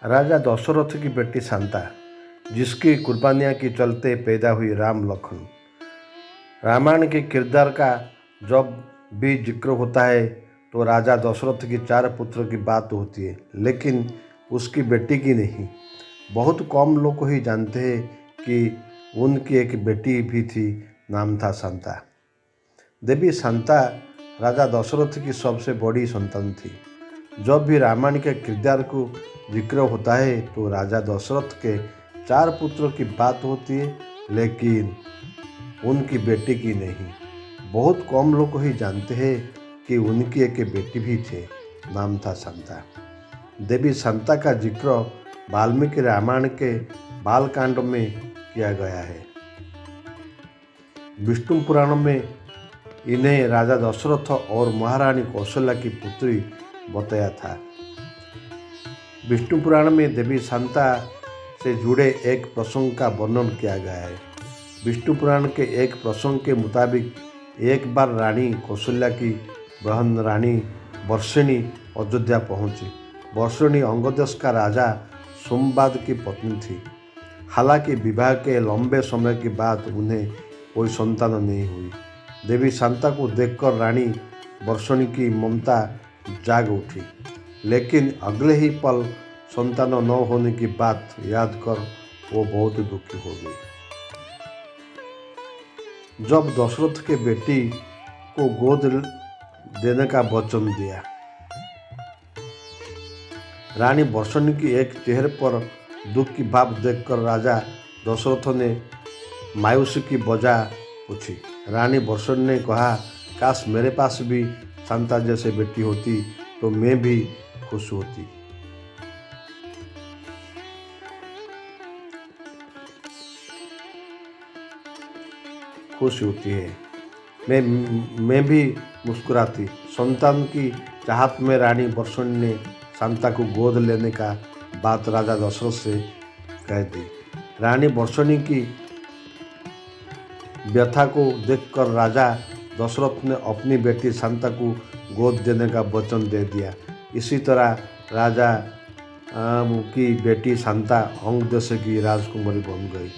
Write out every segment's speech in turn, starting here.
राजा दशरथ की बेटी शांता, जिसकी कुर्बानियाँ के चलते पैदा हुई राम लखन। रामायण के किरदार का जब भी जिक्र होता है तो राजा दशरथ की 4 पुत्र की बात होती है, लेकिन उसकी बेटी की नहीं। बहुत कम लोग ही जानते हैं कि उनकी एक बेटी भी थी, नाम था शांता। देवी शांता राजा दशरथ की सबसे बड़ी संतान थी। जब भी रामायण के किरदार को जिक्र होता है तो राजा दशरथ के 4 पुत्रों की बात होती है, लेकिन उनकी बेटी की नहीं। बहुत कम लोग ही जानते हैं कि उनकी एक बेटी भी थे, नाम था शांता। देवी शांता का जिक्र वाल्मीकि रामायण के बालकांड में किया गया है। विष्णु पुराण में इन्हें राजा दशरथ और महारानी कौशल्या की पुत्री बताया था। विष्णु पुराण में देवी शांता से जुड़े एक प्रसंग का वर्णन किया गया है। विष्णु पुराण के एक प्रसंग के मुताबिक एक बार रानी कौशल्या की बहन रानी वर्षिणी अयोध्या पहुंची। वर्षिणी अंगदेश का राजा सोमवाद की पत्नी थी। हालांकि विवाह के लंबे समय के बाद उन्हें कोई संतान नहीं हुई। देवी शांता को देखकर रानी वर्षिणी की ममता जाग उठी, लेकिन अगले ही पल संतान न होने की बात याद कर वो बहुत दुखी हो गई। जब दशरथ के बेटी को गोद देने का वचन दिया, रानी वर्षिणी की एक चेहरे पर दुख की भाव देखकर राजा दशरथ ने मायूसी की वजह पूछी। रानी वर्षिणी ने कहा, काश मेरे पास भी शांता जैसे बेटी होती तो मैं भी खुश होती। मैं भी मुस्कुराती। संतान की चाहत में रानी वर्षिणी ने शांता को गोद लेने का बात राजा दशरथ से कह दी। रानी वर्षिणी की व्यथा को देखकर राजा दशरथ ने अपनी बेटी शांता को गोद देने का वचन दे दिया। इसी तरह राजा की बेटी शांता अंग देश की राजकुमारी बन गई।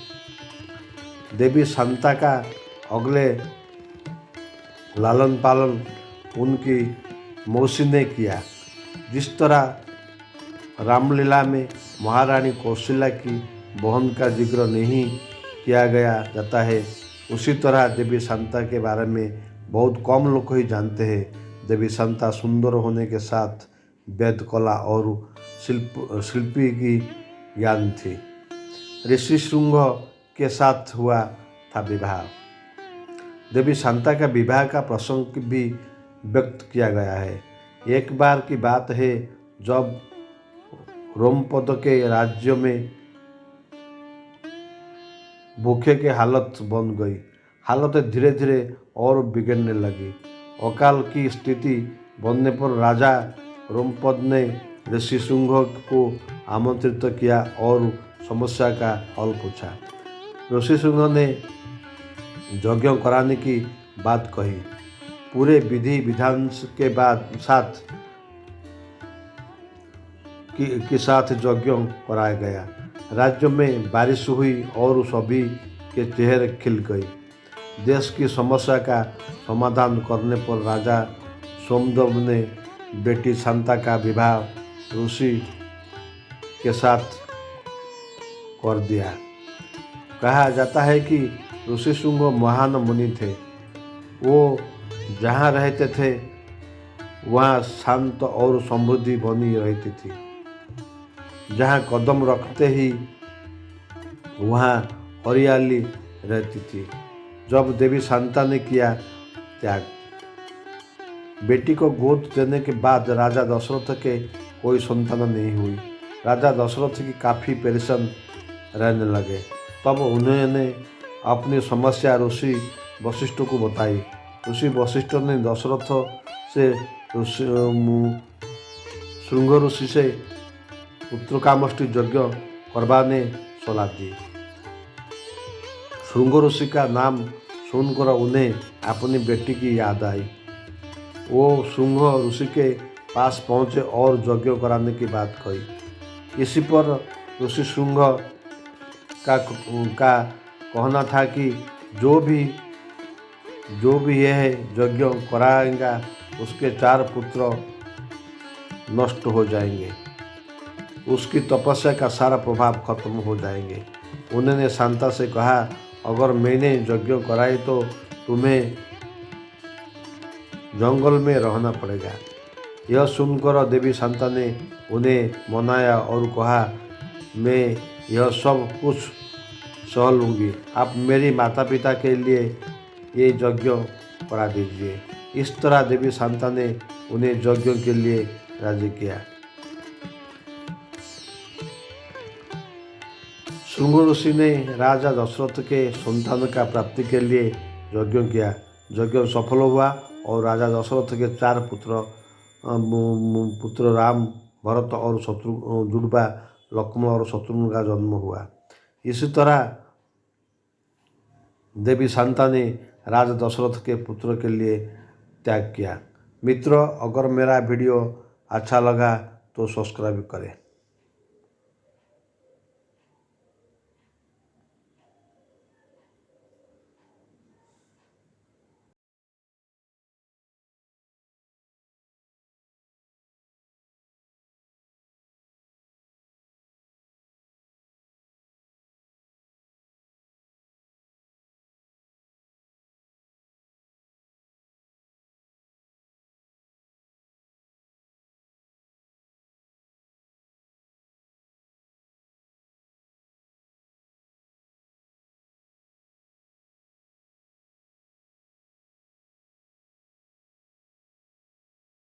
देवी शांता का अगले लालन पालन उनकी मौसी ने किया। जिस तरह रामलीला में महारानी कौशल्या की बहन का जिक्र नहीं किया गया जाता है, उसी तरह देवी शांता के बारे में बहुत कम लोग ही जानते हैं। देवी शांता सुंदर होने के साथ वेद कला और शिल्पी की ज्ञान थी। ऋषि श्रृंग के साथ हुआ था विवाह। देवी शांता का विवाह का प्रसंग भी व्यक्त किया गया है। एक बार की बात है जब रोमपद के राज्य में भूखे की हालत बन गई। हालत धीरे धीरे और बिगड़ने लगी। अकाल की स्थिति बनने पर राजा रोमपद ने ऋषि श्रृंग को आमंत्रित किया और समस्या का हल पूछा। ऋषि श्रृंग ने यज्ञ कराने की बात कही। पूरे विधि विधान के साथ यज्ञ कराया गया। राज्य में बारिश हुई और सभी के चेहरे खिल गए। देश की समस्या का समाधान करने पर राजा सोमदेव ने बेटी शांता का विवाह ऋषि के साथ कर दिया। कहा जाता है कि ऋषि श्रृंग महान मुनि थे। वो जहाँ रहते थे वहाँ शांत और समृद्धि बनी रहती थी। जहाँ कदम रखते ही वहाँ हरियाली रहती थी। जब देवी शांता ने किया त्याग, बेटी को गोद देने के बाद राजा दशरथ के कोई संतान नहीं हुई। राजा दशरथ की काफ़ी परेशान रहने लगे। तब उन्होंने अपनी समस्या ऋषि वशिष्ठ को बताई। ऋषि वशिष्ठ ने दशरथ से श्रृंग ऋषि से पुत्रकामेष्टि यज्ञ करवाने सलाह दी। श्रृंग ऋषि का नाम सुनकर उन्हें अपनी बेटी की याद आई। वो श्रृंग ऋषि के पास पहुँचे और यज्ञ कराने की बात कही। इसी पर ऋषि श्रृंग का कहना था कि जो भी यह यज्ञ कराएगा उसके 4 पुत्र नष्ट हो जाएंगे, उसकी तपस्या का सारा प्रभाव खत्म हो जाएंगे। उन्होंने शांता से कहा, अगर मैंने यज्ञ कराए तो तुम्हें जंगल में रहना पड़ेगा। यह सुनकर देवी शांता ने उन्हें मनाया और कहा, मैं यह सब कुछ सह लूँगी, आप मेरी माता पिता के लिए ये यज्ञ करा दीजिए। इस तरह देवी शांता ने उन्हें यज्ञ के लिए राजी किया। श्रृंग ऋषि ने राजा दशरथ के संतान का प्राप्ति के लिए यज्ञ किया। यज्ञ सफल हुआ और राजा दशरथ के 4 पुत्र राम, भरत और जुड़वा लक्ष्मण और शत्रुघ्न का जन्म हुआ। इसी तरह देवी शांता ने राजा दशरथ के पुत्र के लिए त्याग किया। मित्रों, अगर मेरा वीडियो अच्छा लगा तो सब्सक्राइब करें।